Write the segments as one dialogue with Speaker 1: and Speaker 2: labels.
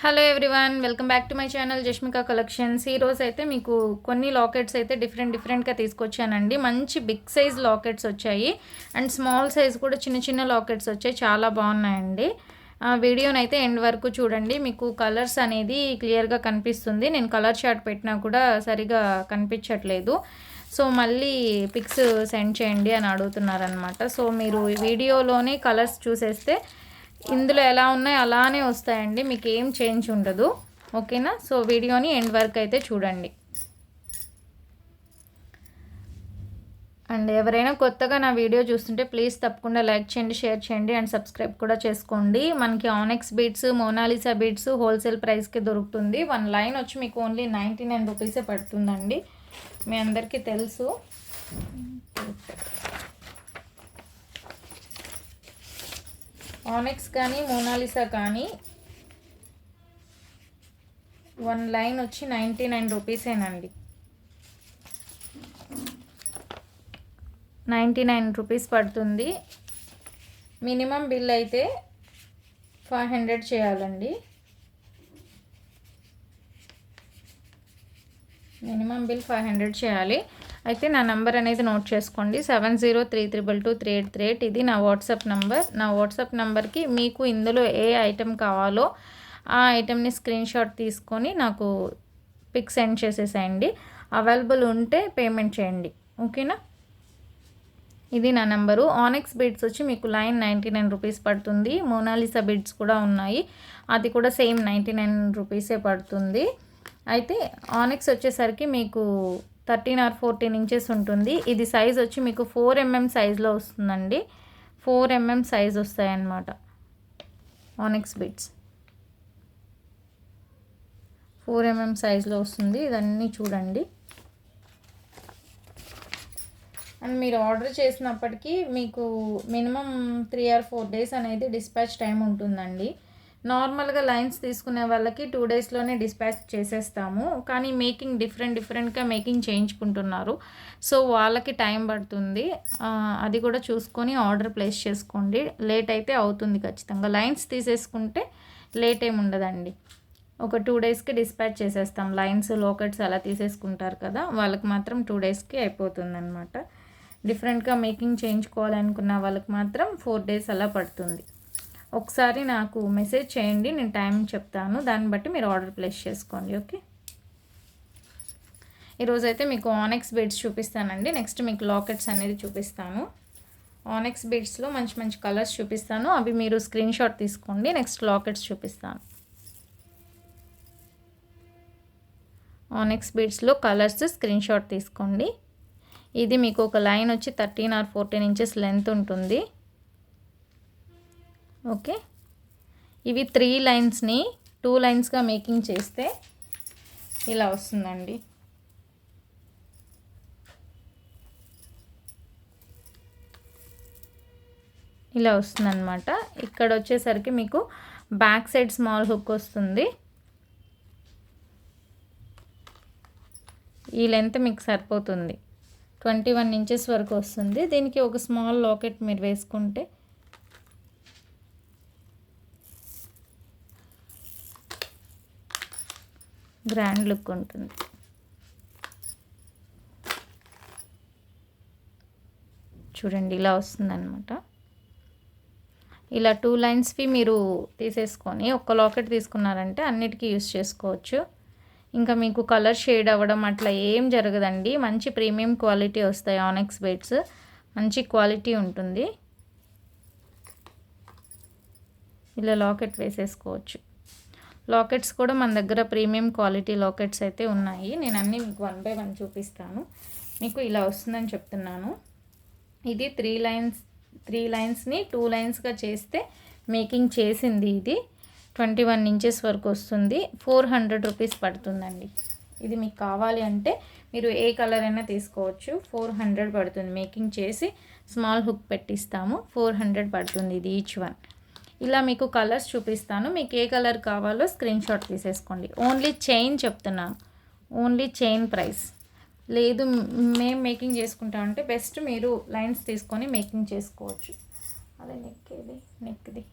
Speaker 1: Hello everyone, welcome back to my channel Jashmika collections. ఈ రోజు అయితే మీకు కొన్ని లాకెట్స్ అయితే డిఫరెంట్గా తీసుకొచ్చానండి. మంచి బిగ్ సైజ్ లాకెట్స్ వచ్చాయి అండ్ స్మాల్ సైజ్ కూడా చిన్న చిన్న లాకెట్స్ వచ్చాయి. చాలా బాగున్నాయండి. వీడియోని అయితే ఎండ్ వరకు చూడండి. మీకు కలర్స్ అనేది క్లియర్గా కనిపిస్తుంది. నేను కలర్ చార్ట్ పెట్టినా కూడా సరిగా కనిపించట్లేదు. సో మళ్ళీ పిక్స్ సెండ్ చేయండి అని అడుగుతున్నారనమాట. సో మీరు ఈ వీడియోలోనే కలర్స్ చూసేస్తే ఇందులో ఎలా ఉన్నాయో అలానే వస్తాయండి, మీకు ఏం చేంజ్ ఉండదు. ఓకేనా? సో వీడియోని ఎండ్ వరకు అయితే చూడండి. అండ్ ఎవరైనా కొత్తగా నా వీడియో చూస్తుంటే ప్లీజ్ తప్పకుండా లైక్ చేయండి, షేర్ చేయండి అండ్ సబ్స్క్రైబ్ కూడా చేసుకోండి. మనకి annex beads, Mona Lisa beads wholesale ప్రైస్కి దొరుకుతుంది. 1 లైన్ వచ్చి మీకు ఓన్లీ 99 రూపీసే పడుతుందండి. మీ అందరికీ తెలుసు. ఆనెక్స్ కానీ మోనాలిసా కానీ 1 లైన్ వచ్చి 99 రూపీసేనండి. 99 రూపీస్ పడుతుంది. మినిమం బిల్ అయితే 500 చేయాలండి. మినిమం బిల్ 500 చేయాలి. అయితే నా నెంబర్ అనేది నోట్ చేసుకోండి, 7032223838. ఇది నా వాట్సాప్ నెంబర్. నా వాట్సాప్ నెంబర్కి మీకు ఇందులో ఏ ఐటెం కావాలో ఆ ఐటెంని స్క్రీన్ షాట్ తీసుకొని నాకు పిక్ సెండ్ చేసేసేయండి. అవైలబుల్ ఉంటే పేమెంట్ చేయండి. ఓకేనా? ఇది నా నెంబరు. ఆనెక్స్ బీడ్స్ వచ్చి మీకు లైన్ 99 రూపీస్ పడుతుంది. మోనాలిసా బీడ్స్ కూడా ఉన్నాయి, అది కూడా సేమ్ 99 రూపీసే పడుతుంది. అయితే ఆనెక్స్ వచ్చేసరికి మీకు 13 or 14 ఇంచెస్ ఉంటుంది. ఇది సైజ్ వచ్చి మీకు 4 mm సైజ్లో వస్తుందండి. 4 mm సైజ్ వస్తాయన్నమాట ఆనెక్స్ బీడ్స్. 4 mm సైజ్లో వస్తుంది. ఇదన్నీ చూడండి. అండ్ మీరు ఆర్డర్ చేసినప్పటికీ మీకు మినిమం 3 or 4 days అనేది డిస్పాచ్ టైం ఉంటుందండి. నార్మల్గా లైన్స్ తీసుకునే వాళ్ళకి 2 daysలోనే డిస్పాచ్ చేసేస్తాము. కానీ మేకింగ్ డిఫరెంట్గా మేకింగ్ చేయించుకుంటున్నారు, సో వాళ్ళకి టైం పడుతుంది. అది కూడా చూసుకొని ఆర్డర్ ప్లేస్ చేసుకోండి. లేట్ అయితే అవుతుంది ఖచ్చితంగా. లైన్స్ తీసేసుకుంటే లేట్ ఏమి ఉండదండి. ఒక 2 daysకి డిస్పాచ్ చేసేస్తాం. లైన్స్, లాకెట్స్ అలా తీసేసుకుంటారు కదా, వాళ్ళకి మాత్రం 2 daysకి అయిపోతుంది అనమాట. డిఫరెంట్గా మేకింగ్ చేయించుకోవాలనుకున్న వాళ్ళకి మాత్రం 4 days అలా పడుతుంది. ఒకసారి నాకు మెసేజ్ చేయండి, నేను టైం చెప్తాను, దాన్ని బట్టి మీరు ఆర్డర్ ప్లేస్ చేసుకోండి. ఓకే, ఈరోజైతే మీకు ఆనెక్స్ బీడ్స్ చూపిస్తానండి. నెక్స్ట్ మీకు లాకెట్స్ అనేది చూపిస్తాను. ఆనెక్స్ బీడ్స్లో మంచి మంచి కలర్స్ చూపిస్తాను, అవి మీరు స్క్రీన్ షాట్ తీసుకోండి. నెక్స్ట్ లాకెట్స్ చూపిస్తాను. ఆనెక్స్ బీడ్స్లో కలర్స్ స్క్రీన్ షాట్ తీసుకోండి. ఇది మీకు ఒక లైన్ వచ్చి 13 or 14 ఇంచెస్ లెంత్ ఉంటుంది. ఓకే, ఇవి 3 లైన్స్ని 2 లైన్స్గా మేకింగ్ చేస్తే ఇలా వస్తుందండి. ఇలా వస్తుందన్నమాట. ఇక్కడ వచ్చేసరికి మీకు బ్యాక్ సైడ్ స్మాల్ హుక్ వస్తుంది. ఈ లెంత్ మీకు సరిపోతుంది. 21 ఇంచెస్ వరకు వస్తుంది. దీనికి ఒక స్మాల్ లాకెట్ మీరు వేసుకుంటే గ్రాండ్ లుక్ ఉంటుంది. చూడండి, ఇలా వస్తుందన్నమాట. ఇలా 2 లైన్స్వి మీరు తీసేసుకొని ఒక్క లాకెట్ తీసుకున్నారంటే అన్నిటికీ యూస్ చేసుకోవచ్చు. ఇంకా మీకు కలర్ షేడ్ అవ్వడం అట్లా ఏం జరగదండి. మంచి ప్రీమియం క్వాలిటీ వస్తాయి ఆనెక్స్ బీడ్స్, మంచి క్వాలిటీ ఉంటుంది. ఇలా లాకెట్ వేసేసుకోవచ్చు. లాకెట్స్ కూడా మన దగ్గర ప్రీమియం క్వాలిటీ లాకెట్స్ అయితే ఉన్నాయి. నేను అన్నీ మీకు 1 by 1 చూపిస్తాను. మీకు ఇలా వస్తుందని చెప్తున్నాను. ఇది 3 లైన్స్ని 2 లైన్స్గా చేస్తే మేకింగ్ చేసింది. ఇది 21 ఇంచెస్ వరకు వస్తుంది. 400 రూపీస్ పడుతుందండి. ఇది మీకు కావాలి అంటే మీరు ఏ కలర్ అయినా తీసుకోవచ్చు. 400 పడుతుంది. మేకింగ్ చేసి స్మాల్ హుక్ పెట్టిస్తాము. 400 పడుతుంది ఇది ఈచ్ వన్. ఇలా మీకు కలర్స్ చూపిస్తాను. మీకు ఏ కలర్ కావాలో స్క్రీన్ షాట్ తీసేసుకోండి. ఓన్లీ చైన్ చెప్తున్నాను, ఓన్లీ చైన్ ప్రైస్. లేదు మేము మేకింగ్ చేసుకుంటామంటే బెస్ట్ మీరు లైన్స్ తీసుకొని మేకింగ్ చేసుకోవచ్చు. అదే నెక్ది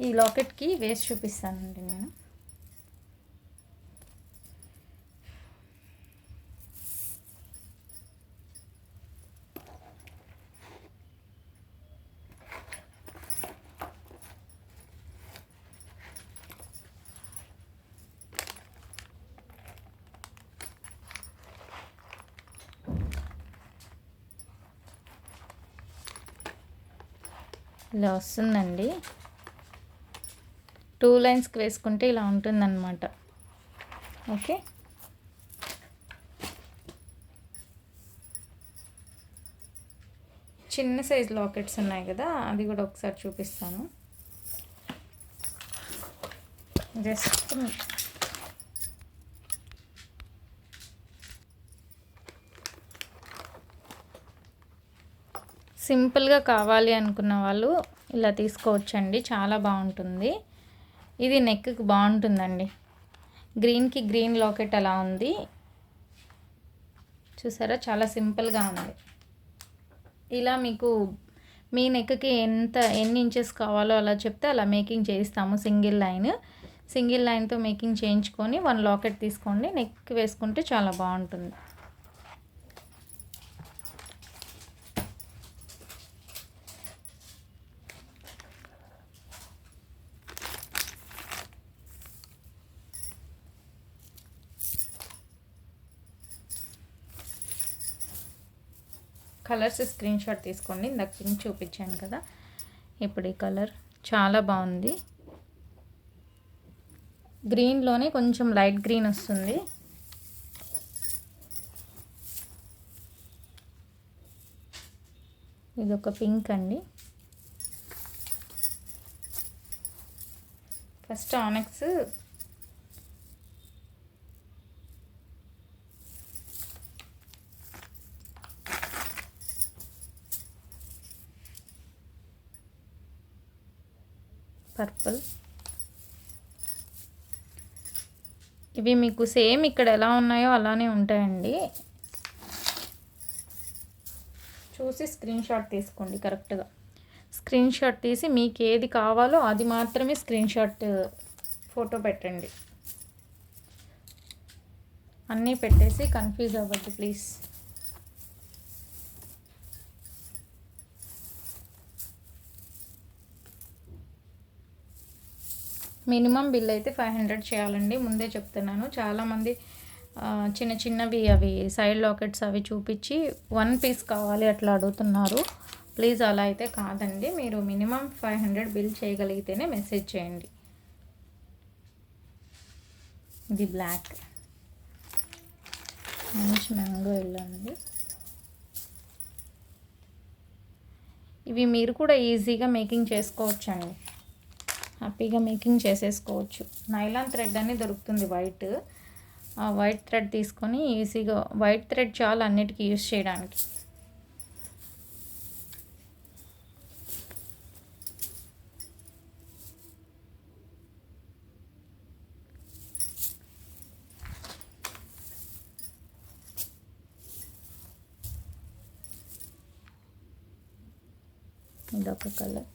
Speaker 1: ఈ లాకెట్కి వేసి చూపిస్తానండి నేను. ఇలా వస్తుందండి. 2 లైన్స్కి వేసుకుంటే ఇలా ఉంటుందన్నమాట. ఓకే, చిన్న సైజ్ లాకెట్స్ ఉన్నాయి కదా, అది కూడా ఒకసారి చూపిస్తాను. జస్ట్ సింపుల్గా కావాలి అనుకున్న వాళ్ళు ఇలా తీసుకోవచ్చండి, చాలా బాగుంటుంది. ఇది నెక్కి బాగుంటుందండి. గ్రీన్కి గ్రీన్ లాకెట్ అలా ఉంది చూసారా, చాలా సింపుల్గా ఉంది. ఇలా మీకు మీ నెక్కి ఎన్ని ఇంచెస్ కావాలో అలా చెప్తే అలా మేకింగ్ చేయిస్తాము. సింగిల్ లైన్తో మేకింగ్ చేయించుకొని 1 లాకెట్ తీసుకోండి, నెక్కి వేసుకుంటే చాలా బాగుంటుంది. కలర్స్ స్క్రీన్ షాట్ తీసుకోండి. ఇందాక పింక్ చూపించాను కదా, ఇప్పుడు ఈ కలర్ చాలా బాగుంది. గ్రీన్లోనే కొంచెం లైట్ గ్రీన్ వస్తుంది. ఇదొక పింక్ అండి. ఫస్ట్ ఆనెక్స్ పర్పుల్. ఇవి మీకు సేమ్ ఇక్కడ ఎలా ఉన్నాయో అలానే ఉంటాయండి. చూసి స్క్రీన్ షాట్ తీసుకోండి. కరెక్ట్గా స్క్రీన్ షాట్ తీసి మీకు ఏది కావాలో అది మాత్రమే స్క్రీన్ షాట్ ఫోటో పెట్టండి. అన్నీ పెట్టేసి కన్ఫ్యూజ్ అవ్వద్దు ప్లీజ్. మినిమం బిల్ అయితే 500 చేయాలండి, ముందే చెప్తున్నాను. చాలామంది చిన్నవి అవి సైడ్ లాకెట్స్ అవి చూపించి 1 పీస్ కావాలి అట్లా అడుగుతున్నారు. ప్లీజ్ అలా అయితే కాదండి, మీరు మినిమం 500 బిల్ చేయగలిగితేనే మెసేజ్ చేయండి. ఇది బ్లాక్, మంచి మ్యాంగో ఎల్లో అండి. ఇవి మీరు కూడా ఈజీగా మేకింగ్ చేసుకోవచ్చండి, హ్యాపీగా మేకింగ్ చేసేసుకోవచ్చు. నైలాన్ థ్రెడ్ అని దొరుకుతుంది వైట్, ఆ వైట్ థ్రెడ్ తీసుకొని ఈజీగా, వైట్ థ్రెడ్ చాలా అన్నిటికీ యూస్ చేయడానికి. ఇదొక కలర్.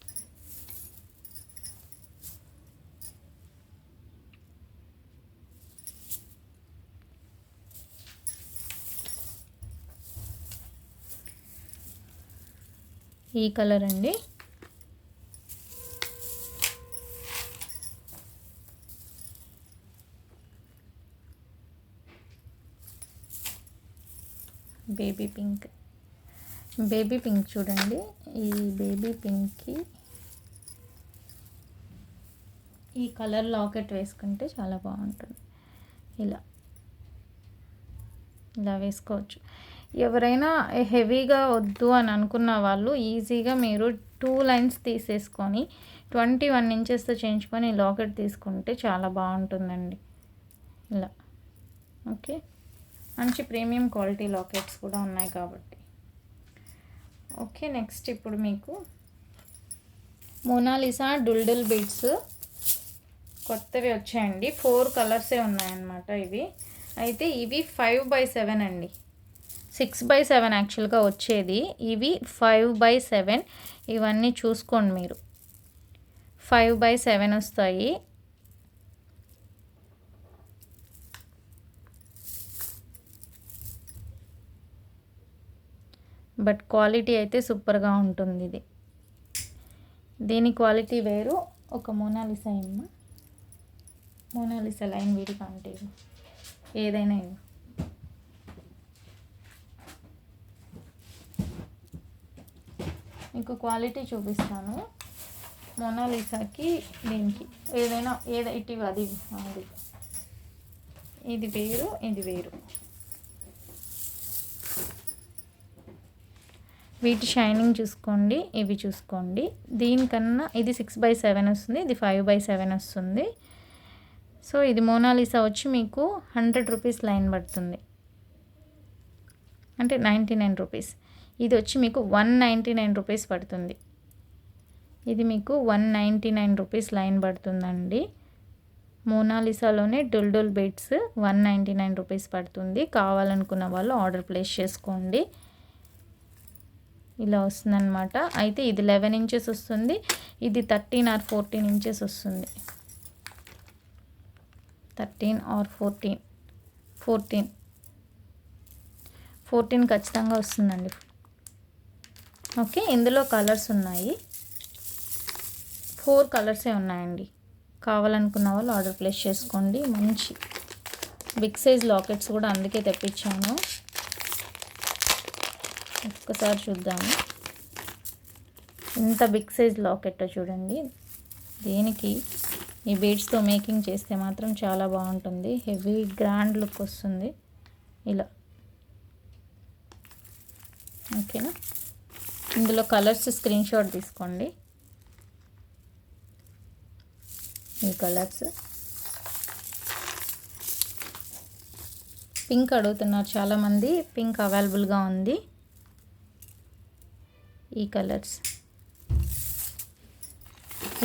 Speaker 1: ఈ కలర్ అండి. Baby pink. బేబీ పింక్ చూడండి, ఈ బేబీ పింక్కి ఈ కలర్ లాకెట్ వేసుకుంటే చాలా బాగుంటుంది. ఇలా వేసుకోవచ్చు. ఎవరైనా హెవీగా వద్దు అని అనుకున్న వాళ్ళు ఈజీగా మీరు 2 లైన్స్ తీసేసుకొని 21 ఇంచెస్తో చేయించుకొని లాకెట్ తీసుకుంటే చాలా బాగుంటుందండి. ఇలా ఓకే, మంచి ప్రీమియం క్వాలిటీ లాకెట్స్ కూడా ఉన్నాయి కాబట్టి. ఓకే, నెక్స్ట్ ఇప్పుడు మీకు మోనాలిసా డుల్డుల్ బీడ్స్ కొత్తవి వచ్చాయండి. 4 కలర్సే ఉన్నాయన్నమాట ఇవి. అయితే ఇవి 5/7 అండి, 6/7 యాక్చువల్గా వచ్చేది, ఇవి 5/7. ఇవన్నీ చూసుకోండి మీరు, 5/7 వస్తాయి. బట్ క్వాలిటీ అయితే సూపర్గా ఉంటుంది. ఇది దీని క్వాలిటీ వేరు. ఒక మోనాలిసా ఏమో, మోనాలిసా లైన్ వీడి కంటే ఏదైనా మీకు క్వాలిటీ చూపిస్తాను. మోనాలిసాకి దీనికి ఏదైనా ఇటు అది ఇది వేరు, ఇది వేరు. వీటి షైనింగ్ చూసుకోండి, ఇవి చూసుకోండి. దీనికన్నా ఇది 6/7 వస్తుంది, ఇది 5/7 వస్తుంది. సో ఇది మోనాలిసా వచ్చి మీకు 100 రూపీస్ లైన్ పడుతుంది, అంటే 99 రూపీస్. ఇది వచ్చి మీకు 199 రూపీస్ పడుతుంది. ఇది మీకు 199 రూపీస్ లైన్ పడుతుందండి. మోనాలిసాలోనే డుల్ బీడ్స్ 199 రూపీస్ పడుతుంది. కావాలనుకున్న వాళ్ళు ఆర్డర్ ప్లేస్ చేసుకోండి. ఇలా వస్తుందన్నమాట. అయితే ఇది 11 ఇంచెస్ వస్తుంది, ఇది 13 or 14 ఇంచెస్ వస్తుంది. 13 or 14 ఖచ్చితంగా వస్తుందండి. ఓకే, ఇందులో కలర్స్ ఉన్నాయి, 4 కలర్సే ఉన్నాయండి. కావాలనుకున్న వాళ్ళు ఆర్డర్ ప్లేస్ చేసుకోండి. మంచి బిగ్ సైజ్ లాకెట్స్ కూడా అందుకే తెప్పించాను. ఒక్కసారి చూద్దాము ఎంత బిగ్ సైజ్ లాకెట్టో చూడండి. దీనికి ఈ బీడ్స్తో మేకింగ్ చేస్తే మాత్రం చాలా బాగుంటుంది. హెవీ గ్రాండ్ లుక్ వస్తుంది ఇలా. ఓకేనా, ఇందులో కలర్స్ స్క్రీన్ షాట్ తీసుకోండి. ఈ కలర్స్ పింక్ అడుగుతున్నారు చాలామంది, పింక్ అవైలబుల్గా ఉంది. ఈ కలర్స్,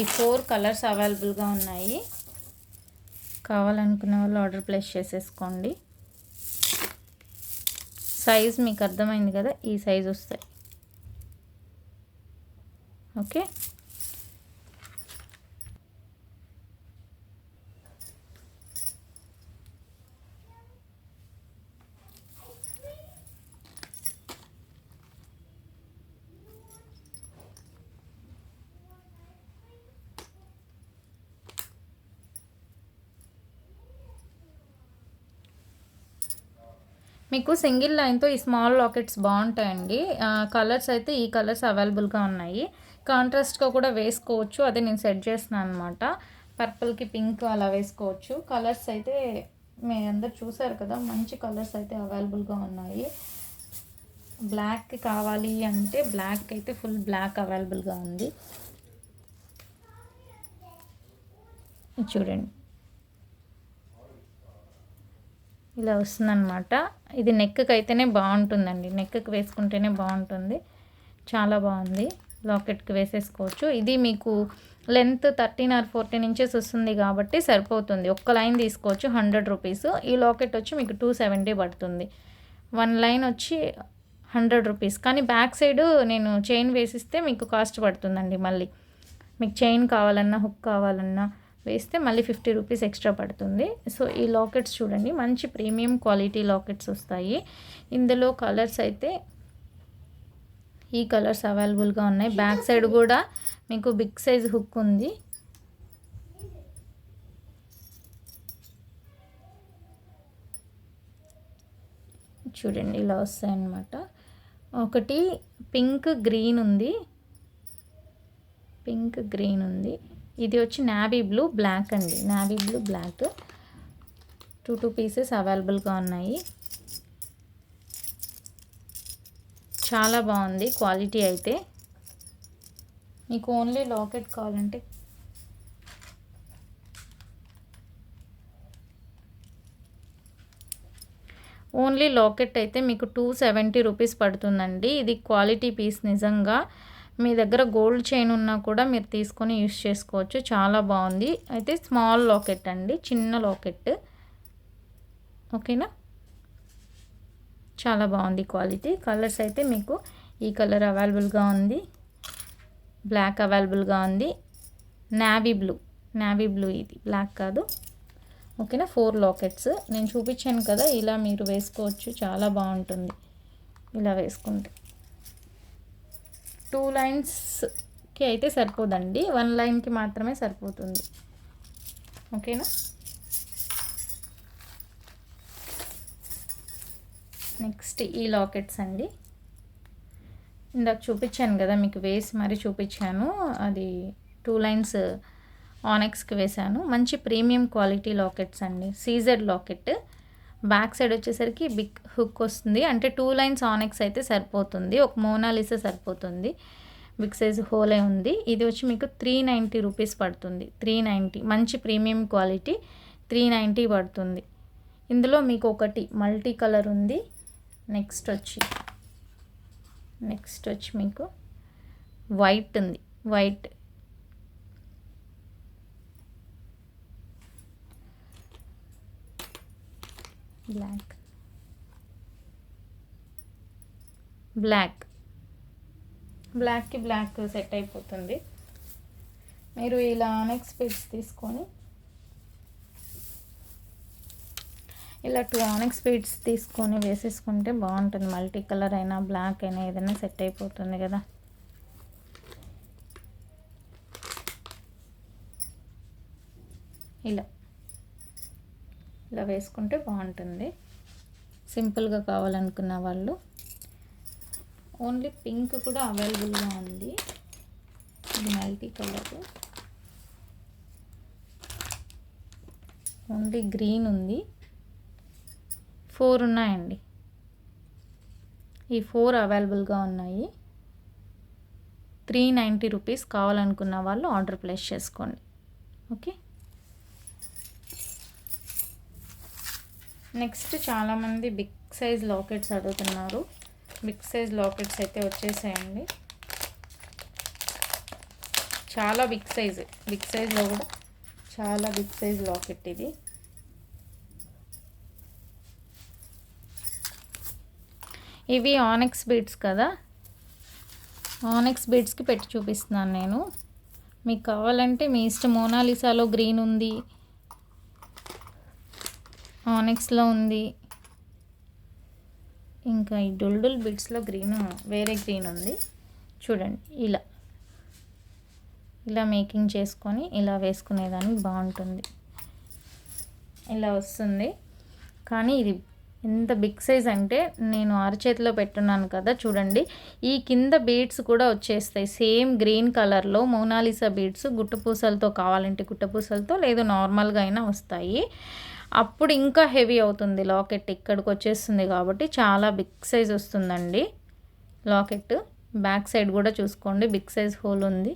Speaker 1: ఈ 4 కలర్స్ అవైలబుల్గా ఉన్నాయి. కావాలనుకున్న వాళ్ళు ఆర్డర్ ప్లేస్ చేసేసుకోండి. సైజ్ మీకు అర్థమైంది కదా, ఈ సైజ్ వస్తాయి. ఓకే, మీకు సింగిల్ లైన్తో ఈ స్మాల్ లాకెట్స్ బాగుంటాయండి. కలర్స్ అయితే ఈ కలర్స్ అవైలబుల్గా ఉన్నాయి. కాంట్రాస్ట్గా కూడా వేసుకోవచ్చు, అదే నేను సెట్ చేస్తున్నాను అనమాట. పర్పుల్కి పింక్ అలా వేసుకోవచ్చు. కలర్స్ అయితే మీ అందరు చూసారు కదా, మంచి కలర్స్ అయితే అవైలబుల్గా ఉన్నాయి. బ్లాక్ కావాలి అంటే బ్లాక్ అయితే ఫుల్ బ్లాక్ అవైలబుల్గా ఉంది. చూడండి ఇలా వస్తుందన్నమాట. ఇది నెక్కి అయితేనే బాగుంటుందండి, నెక్కి వేసుకుంటేనే బాగుంటుంది. చాలా బాగుంది, లాకెట్కి వేసేసుకోవచ్చు. ఇది మీకు లెంత్ 13 or 14 ఇంచెస్ వస్తుంది కాబట్టి సరిపోతుంది. ఒక్క లైన్ తీసుకోవచ్చు, 100 రూపీస్. ఈ లాకెట్ వచ్చి మీకు 270 పడుతుంది. 1 లైన్ వచ్చి 100 రూపీస్. కానీ బ్యాక్ సైడ్ నేను చైన్ వేసిస్తే మీకు కాస్ట్ పడుతుందండి. మళ్ళీ మీకు చైన్ కావాలన్నా, హుక్ కావాలన్నా వేస్తే మళ్ళీ 50 రూపీస్ ఎక్స్ట్రా పడుతుంది. సో ఈ లాకెట్స్ చూడండి, మంచి ప్రీమియం క్వాలిటీ లాకెట్స్ వస్తాయి. ఇందులో కలర్స్ అయితే ఈ కలర్స్ అవైలబుల్గా ఉన్నాయి. బ్యాక్ సైడ్ కూడా మీకు బిగ్ సైజ్ హుక్ ఉంది. చూడండి ఇలా వస్తాయన్నమాట. ఒకటి పింక్ గ్రీన్ ఉంది, పింక్ గ్రీన్ ఉంది. ఇది వచ్చి నావీ బ్లూ బ్లాక్ అండి, నావీ బ్లూ బ్లాక్. 2 పీసెస్ అవైలబుల్గా ఉన్నాయి. చాలా బాగుంది క్వాలిటీ అయితే. మీకు ఓన్లీ లాకెట్ కావాలంటే ఓన్లీ లాకెట్ అయితే మీకు 270 రూపీస్ పడుతుందండి. ఇది క్వాలిటీ పీస్ నిజంగా. మీ దగ్గర గోల్డ్ చైన్ ఉన్నా కూడా మీరు తీసుకొని యూస్ చేసుకోవచ్చు. చాలా బాగుంది. అయితే స్మాల్ లాకెట్ అండి, చిన్న లాకెట్. ఓకేనా, చాలా బాగుంది క్వాలిటీ. కలర్స్ అయితే మీకు ఈ కలర్ అవైలబుల్గా ఉంది, బ్లాక్ అవైలబుల్గా ఉంది, నావీ బ్లూ ఇది బ్లాక్ కాదు. ఓకేనా, 4 లాకెట్స్ నేను చూపించాను కదా, ఇలా మీరు వేసుకోవచ్చు, చాలా బాగుంటుంది ఇలా వేసుకుంటే. 2 లైన్స్కి అయితే సరిపోదండి, 1 లైన్కి మాత్రమే సరిపోతుంది. ఓకేనా. నెక్స్ట్ ఈ లాకెట్స్ అండి, ఇందాక చూపించాను కదా మీకు, వేసి మరీ చూపించాను. అది 2 లైన్స్ ఆనెక్స్కి వేశాను. మంచి ప్రీమియం క్వాలిటీ లాకెట్స్ అండి, సీజెడ్ లాకెట్. బ్యాక్ సైడ్ వచ్చేసరికి బిగ్ హుక్ వస్తుంది, అంటే 2 లైన్స్ ఆనెక్స్ అయితే సరిపోతుంది, ఒక మోనాలిసా సరిపోతుంది. బిగ్ సైజ్ హోలే ఉంది. ఇది వచ్చి మీకు 390 రూపీస్ పడుతుంది. 390 మంచి ప్రీమియం క్వాలిటీ, 390 పడుతుంది. ఇందులో మీకు ఒకటి మల్టీ కలర్ ఉంది. నెక్స్ట్ వచ్చి మీకు వైట్ ఉంది, వైట్, బ్లాక్కి బ్లాక్ సెట్ అయిపోతుంది. మీరు ఇలా ఆనెక్స్ బీడ్స్ తీసుకొని ఇలా 2 ఆనెక్స్ బీడ్స్ తీసుకొని వేసేసుకుంటే బాగుంటుంది. మల్టీ కలర్ అయినా బ్లాక్ అయినా ఏదైనా సెట్ అయిపోతుంది కదా. ఇలా వేసుకుంటే బాగుంటుంది. సింపుల్గా కావాలనుకున్న వాళ్ళు. ఓన్లీ పింక్ కూడా అవైలబుల్గా ఉంది, ఇది మల్టీ కలర్. ఓన్లీ గ్రీన్ ఉంది. 4 ఉన్నాయండి, ఈ 4 అవైలబుల్గా ఉన్నాయి. 390 రూపీస్. కావాలనుకున్న వాళ్ళు ఆర్డర్ ప్లేస్ చేసుకోండి. ఓకే. నెక్స్ట్ చాలామంది బిగ్ సైజ్ లాకెట్స్ అడుగుతున్నారు. బిగ్ సైజ్ లాకెట్స్ అయితే వచ్చేసాయండి, చాలా బిగ్ సైజ్లో కూడా చాలా బిగ్ సైజ్ లాకెట్ ఇది. ఇవి ఆనెక్స్ బీడ్స్ కదా, ఆనెక్స్ బీడ్స్కి పెట్టి చూపిస్తున్నాను నేను. మీకు కావాలంటే మీ ఇష్టం. మోనాలిసాలో గ్రీన్ ఉంది, ఆనెక్స్లో ఉంది, ఇంకా ఈ డుల్డుల్ బీడ్స్లో వేరే గ్రీన్ ఉంది. చూడండి, ఇలా మేకింగ్ చేసుకొని ఇలా వేసుకునేదానికి బాగుంటుంది. ఇలా వస్తుంది. కానీ ఇది ఎంత బిగ్ సైజ్ అంటే, నేను అరచేతిలో పెట్టున్నాను కదా, చూడండి. ఈ కింద బీడ్స్ కూడా వచ్చేస్తాయి సేమ్ గ్రీన్ కలర్లో. మోనాలిసా బీడ్స్ గుట్టపూసలతో కావాలంటే గుట్టపూసలతో, లేదు నార్మల్గా అయినా వస్తాయి. అప్పుడు ఇంకా హెవీ అవుతుంది లాకెట్, ఇక్కడికి వచ్చేస్తుంది కాబట్టి చాలా బిగ్ సైజ్ వస్తుందండి లాకెట్. బ్యాక్ సైడ్ కూడా చూసుకోండి, బిగ్ సైజ్ హోల్ ఉంది.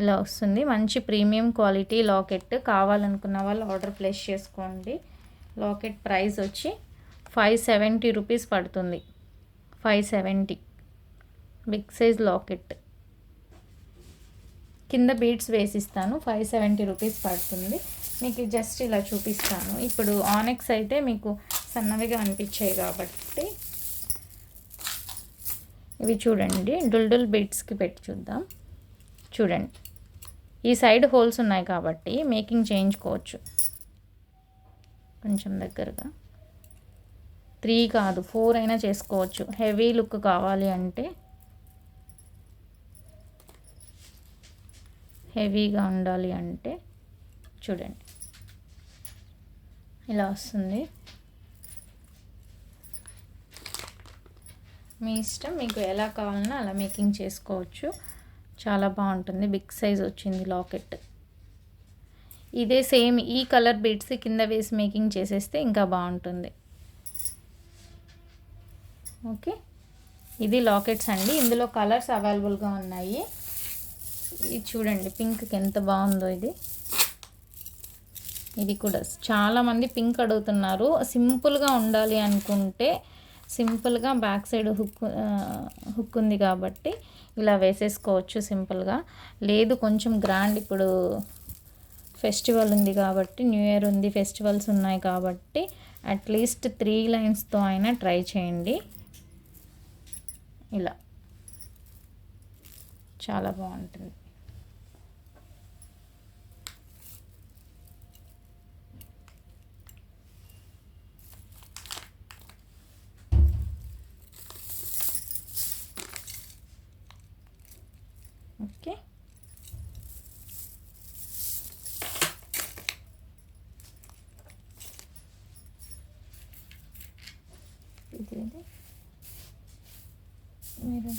Speaker 1: ఇలా వస్తుంది. మంచి ప్రీమియం క్వాలిటీ లాకెట్. కావాలనుకున్న వాళ్ళు ఆర్డర్ ప్లేస్ చేసుకోండి. లాకెట్ ప్రైస్ వచ్చి 570 రూపీస్ పడుతుంది. 570 బిగ్ సైజ్ లాకెట్. కింద బీడ్స్ వేసిస్తాను. 570 రూపీస్ పడుతుంది. మీకు జస్ట్ ఇలా చూపిస్తాను. ఇప్పుడు ఆనెక్స్ అయితే మీకు సన్నవిగా అనిపించాయి కాబట్టి ఇవి చూడండి, డుల్డుల్ బీడ్స్కి పెట్టి చూద్దాం. చూడండి, ఈ సైడ్ హోల్స్ ఉన్నాయి కాబట్టి మేకింగ్ చేయించుకోవచ్చు. కొంచెం దగ్గరగా 3 కాదు 4 అయినా చేసుకోవచ్చు. హెవీ లుక్ కావాలి అంటే, హెవీగా ఉండాలి అంటే చూడండి ఇలా వస్తుంది. మీ ఇష్టం, మీకు ఎలా కావాలన్నా అలా మేకింగ్ చేసుకోవచ్చు. చాలా బాగుంటుంది. బిగ్ సైజ్ వచ్చింది లాకెట్. ఇదే సేమ్ ఈ కలర్ బీడ్స్ కింద వేసి మేకింగ్ చేసేస్తే ఇంకా బాగుంటుంది. ఓకే, ఇది లాకెట్స్ అండి. ఇందులో కలర్స్ అవైలబుల్గా ఉన్నాయి. ఇది చూడండి, పింక్కి ఎంత బాగుందో ఇది కూడా చాలామంది పింక్ అడుగుతున్నారు. సింపుల్గా ఉండాలి అనుకుంటే సింపుల్గా బ్యాక్ సైడ్ హుక్ ఉంది కాబట్టి ఇలా వేసేసుకోవచ్చు సింపుల్గా. లేదు కొంచెం గ్రాండ్, ఇప్పుడు ఫెస్టివల్ ఉంది కాబట్టి, న్యూ ఇయర్ ఉంది, ఫెస్టివల్స్ ఉన్నాయి కాబట్టి అట్లీస్ట్ 3 లైన్స్తో అయినా ట్రై చేయండి. ఇలా చాలా బాగుంటుంది. ఇది మీరు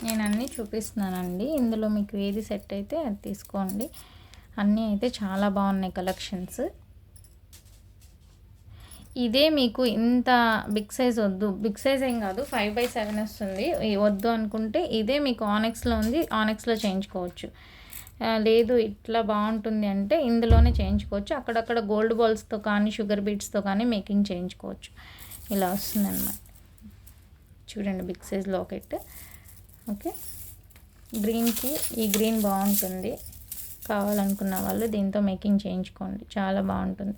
Speaker 1: నేను అన్నీ చూపిస్తున్నానండి. ఇందులో మీకు ఏది సెట్ అయితే అది తీసుకోండి. అన్నీ అయితే చాలా బాగున్నాయి కలెక్షన్స్. ఇదే మీకు ఇంత బిగ్ సైజ్ వద్దు, బిగ్ సైజ్ ఏం కాదు, 5/7 వస్తుంది, వద్దు అనుకుంటే ఇదే మీకు ఆనెక్స్లో ఉంది, ఆనెక్స్లో చేయించుకోవచ్చు. లేదు ఇట్లా బాగుంటుంది అంటే ఇందులోనే చేయించుకోవచ్చు. అక్కడక్కడ గోల్డ్ బాల్స్తో కానీ షుగర్ బీట్స్తో కానీ మేకింగ్ చేయించుకోవచ్చు. ఇలా వస్తుంది అన్నమాట. చూడండి బిగ్ సైజ్ లాకెట్. ఓకే, గ్రీన్కి ఈ గ్రీన్ బాగుంటుంది, కావాలనుకున్న వాళ్ళు దీంతో మేకింగ్ చేయించుకోండి, చాలా బాగుంటుంది.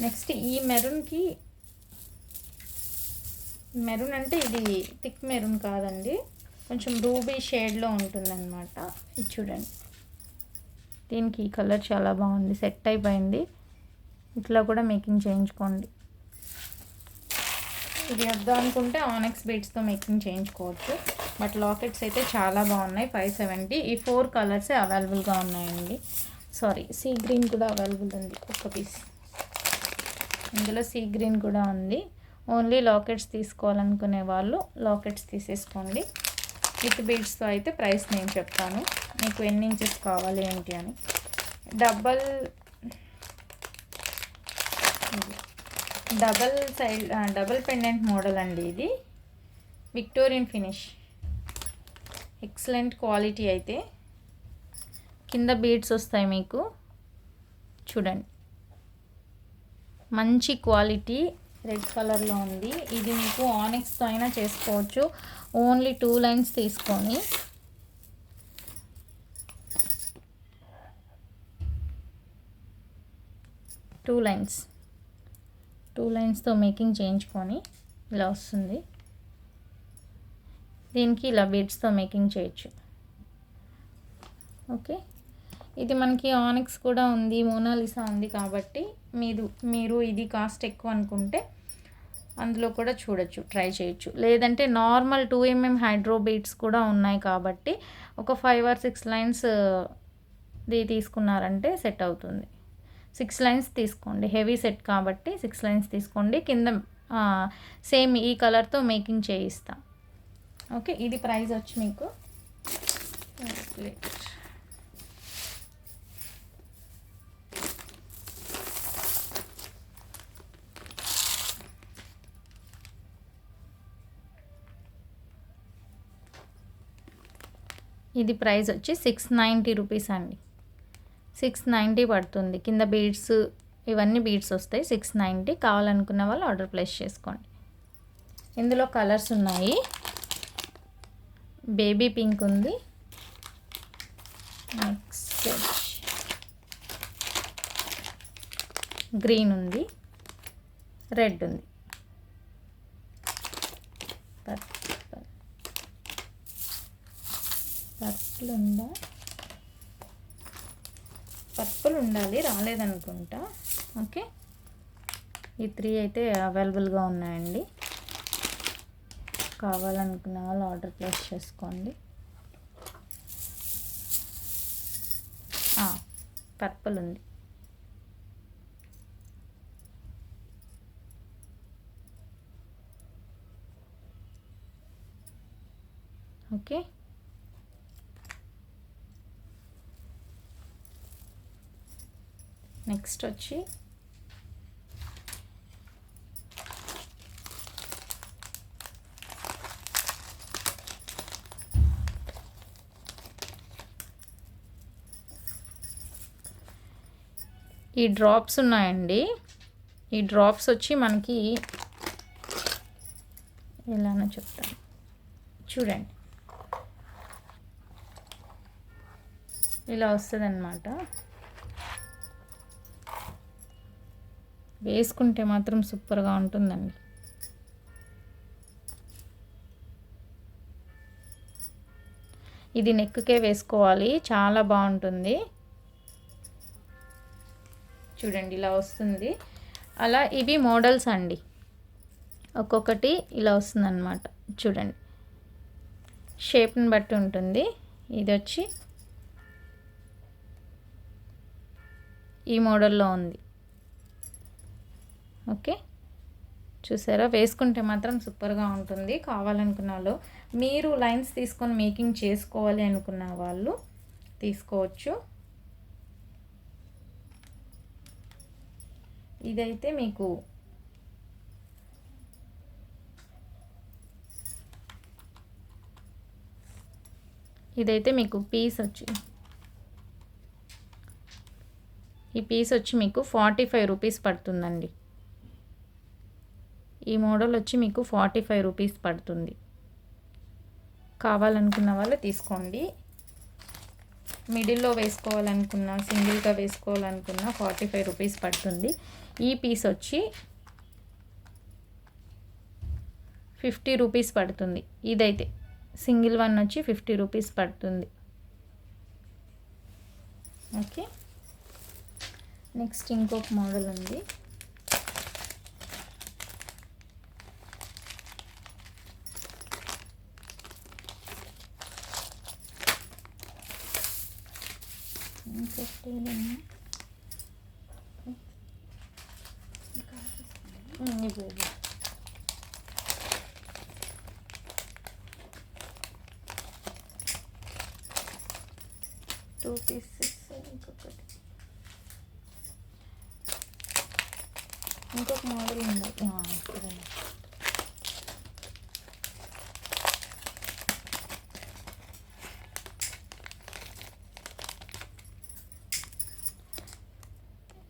Speaker 1: నెక్స్ట్ ఈ మెరూన్కి, మెరూన్ అంటే ఇది థిక్ మెరూన్ కాదండి, కొంచెం రూబీ షేడ్లో ఉంటుందన్నమాట. ఇది చూడండి, దీనికి ఈ కలర్ చాలా బాగుంది, సెట్ అయిపోయింది. ఇట్లా కూడా మేకింగ్ చేయించుకోండి. ఇది వద్దు అనుకుంటే ఆనెక్స్ బీడ్స్తో మేకింగ్ చేయించుకోవచ్చు. బట్ లాకెట్స్ అయితే చాలా బాగున్నాయి. 570. ఈ 4 కలర్సే అవైలబుల్గా ఉన్నాయండి. సారీ, సీ గ్రీన్ కూడా అవైలబుల్ ఉంది, ఒక పీస్. ఇందులో సీ గ్రీన్ కూడా ఉంది. ఓన్లీ లాకెట్స్ తీసుకోవాలనుకునే వాళ్ళు లాకెట్స్ తీసేసుకోండి. విత్ బీడ్స్తో అయితే ప్రైస్ నేను చెప్తాను, మీకు ఎన్ని ఇంచెస్ కావాలి ఏంటి అని. డబల్ పెండెంట్ మోడల్ అండి ఇది. Victorian finish, excellent quality. అయితే కింద బీడ్స్ వస్తాయి మీకు, చూడండి మంచి క్వాలిటీ, రెడ్ కలర్లో ఉంది. ఇది మీకు ఆనెక్స్తో అయినా చేసుకోవచ్చు. ఓన్లీ 2 లైన్స్ తీసుకొని టూ లైన్స్తో మేకింగ్ చేయించుకొని ఇలా వస్తుంది. దీనికి ఇలా బీడ్స్తో మేకింగ్ చేయొచ్చు. ఓకే, ఇది మనకి ఆనెక్స్ కూడా ఉంది, మోనాలిసా ఉంది కాబట్టి మీరు ఇది కాస్ట్ ఎక్కువ అనుకుంటే అందులో కూడా చూడొచ్చు, ట్రై చేయొచ్చు. లేదంటే నార్మల్ 2mm హైడ్రో బీడ్స్ కూడా ఉన్నాయి కాబట్టి ఒక 5 or 6 లైన్స్ తీసుకున్నారంటే సెట్ అవుతుంది. 6 లైన్స్ తీసుకోండి, హెవీ సెట్ కాబట్టి 6 లైన్స్ తీసుకోండి. కింద సేమ్ ఈ కలర్తో మేకింగ్ చేయిస్తాం. ఓకే, ఇది ప్రైస్ వచ్చి మీకు ఇది ప్రైస్ వచ్చి 690 రూపీస్ అండి. 690 పడుతుంది. కింద బీడ్స్ ఇవన్నీ బీడ్స్ వస్తాయి. 690. కావాలనుకున్న వాళ్ళు ఆర్డర్ ప్లేస్ చేసుకోండి. ఇందులో కలర్స్ ఉన్నాయి. బేబీ పింక్ ఉంది, నెక్స్ట్ గ్రీన్ ఉంది, రెడ్ ఉంది, పర్పుల్ ఉందా, పర్పుల్ ఉండాలి, రాలేదనుకుంటా. ఓకే, ఈ 3 అయితే అవైలబుల్గా ఉన్నాయండి. కావాలనుకున్న వాళ్ళు ఆర్డర్ ప్లేస్ చేసుకోండి. పర్పుల్ ఉంది. ఓకే, నెక్స్ట్ వచ్చి ఈ డ్రాప్స్ ఉన్నాయండి. ఈ డ్రాప్స్ వచ్చి మనకి ఎలానో చెప్తాను చూడండి, ఇలా వస్తుంది అన్నమాట. వేసుకుంటే మాత్రం సూపర్గా ఉంటుందండి. ఇది నెక్కే వేసుకోవాలి, చాలా బాగుంటుంది. చూడండి ఇలా వస్తుంది. అలా ఇవి మోడల్స్ అండి, ఒక్కొక్కటి ఇలా వస్తుందన్నమాట. చూడండి షేప్ని బట్టి ఉంటుంది. ఇది వచ్చి ఈ మోడల్లో ఉంది. ఓకే, చూసారా? వేసుకుంటే మాత్రం సూపర్గా ఉంటుంది. కావాలనుకున్న వాళ్ళు, మీరు లైన్స్ తీసుకొని మేకింగ్ చేసుకోవాలి అనుకున్న వాళ్ళు తీసుకోవచ్చు. ఇదైతే మీకు పీస్ వచ్చి, ఈ పీస్ వచ్చి మీకు 45 రూపీస్ పడుతుందండి. ఈ మోడల్ వచ్చి మీకు 45 రూపీస్ పడుతుంది. కావాలనుకున్న వాళ్ళు తీసుకోండి. మిడిల్లో వేసుకోవాలనుకున్నా, సింగిల్గా వేసుకోవాలనుకున్నా 45 రూపీస్ పడుతుంది. ఈ పీస్ వచ్చి 50 రూపీస్ పడుతుంది. ఇదైతే సింగిల్ వన్ వచ్చి 50 రూపీస్ పడుతుంది. ఓకే, నెక్స్ట్ ఇంకొక మోడల్ ఉంది. టూ పీసెస్, ఇంకొక మోడల్ ఉంది.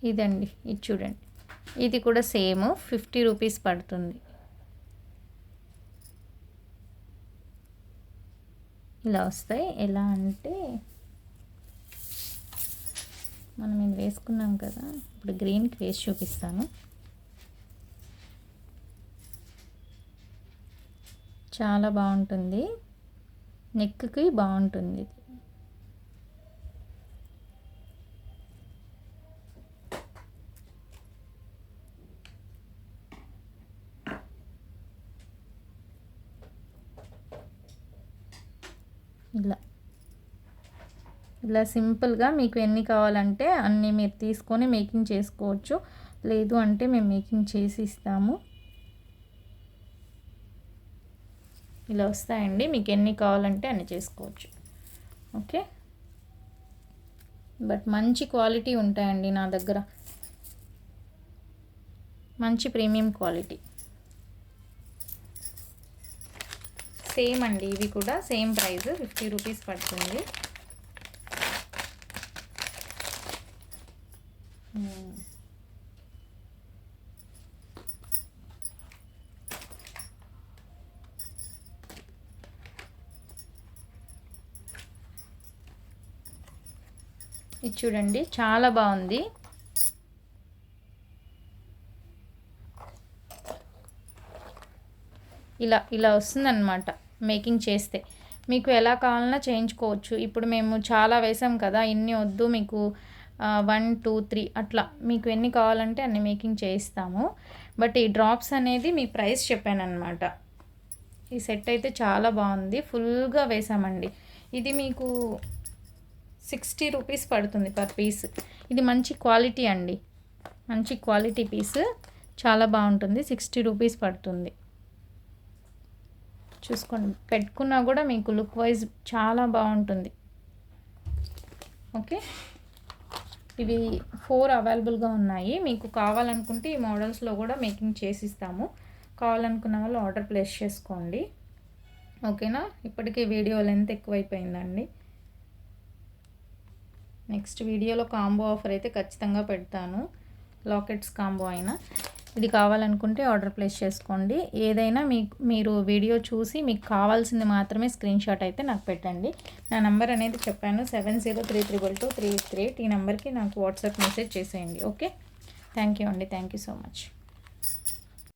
Speaker 1: ఇదండి, ఇది చూడండి. ఇది కూడా సేమ్ 50 రూపీస్ పడుతుంది. ఇలా వస్తాయి. ఎలా అంటే మనం ఇది వేసుకున్నాం కదా, ఇప్పుడు గ్రీన్కి వేసి చూపిస్తాను. చాలా బాగుంటుంది, నెక్కి బాగుంటుంది. ఇలా సింపుల్గా మీకు ఎన్ని కావాలంటే అన్నీ మీరు తీసుకొని మేకింగ్ చేసుకోవచ్చు. లేదు అంటే మేము మేకింగ్ చేసి ఇస్తాము. ఇలా వస్తాయండి, మీకు ఎన్ని కావాలంటే అన్ని చేసుకోవచ్చు. ఓకే, బట్ మంచి క్వాలిటీ ఉంటాయండి నా దగ్గర, మంచి ప్రీమియం క్వాలిటీ. సేమ్ అండి, ఇవి కూడా సేమ్ ప్రైస్ 50 రూపీస్ పడుతుంది. ఇది చూడండి, చాలా బాగుంది. ఇలా వస్తుందన్నమాట మేకింగ్ చేస్తే. మీకు ఎలా కావాలన్నా చేయించుకోవచ్చు. ఇప్పుడు మేము చాలా వేసాం కదా, ఇన్ని వద్దు మీకు 1 2 3 అట్లా మీకు ఎన్ని కావాలంటే అన్ని మేకింగ్ చేయిస్తాము. బట్ ఈ డ్రాప్స్ అనేది మీ ప్రైస్ చెప్పాను అనమాట. ఈ సెట్ అయితే చాలా బాగుంది, ఫుల్గా వేసామండి. ఇది మీకు 60 రూపీస్ పడుతుంది పర్ పీస్. ఇది మంచి క్వాలిటీ అండి, మంచి క్వాలిటీ పీస్, చాలా బాగుంటుంది. 60 రూపీస్ పడుతుంది. చూసుకోండి, పెట్టుకున్నా కూడా మీకు లుక్ వైజ్ చాలా బాగుంటుంది. ఓకే, ఇవి 4 అవైలబుల్గా ఉన్నాయి. మీకు కావాలనుకుంటే ఈ మోడల్స్లో కూడా మేకింగ్ చేసిస్తాము. కావాలనుకున్న వాళ్ళు ఆర్డర్ ప్లేస్ చేసుకోండి. ఓకేనా? ఇప్పటికే వీడియో లెంత్ ఎక్కువైపోయిందండి. నెక్స్ట్ వీడియోలో కాంబో ఆఫర్ అయితే ఖచ్చితంగా పెడతాను, లాకెట్స్ కాంబో అయినా. ఇది కావాలనుకుంటే ఆర్డర్ ప్లేస్ చేసుకోండి. ఏదైనా మీరు వీడియో చూసి మీకు కావాల్సింది మాత్రమే స్క్రీన్ షాట్ అయితే నాకు పెట్టండి. నా నెంబర్ అనేది చెప్పాను, 7033223838. ఈ నెంబర్కి నాకు వాట్సాప్ మెసేజ్ చేసేయండి. ఓకే, థ్యాంక్ యూ అండి, థ్యాంక్ యూ సో మచ్.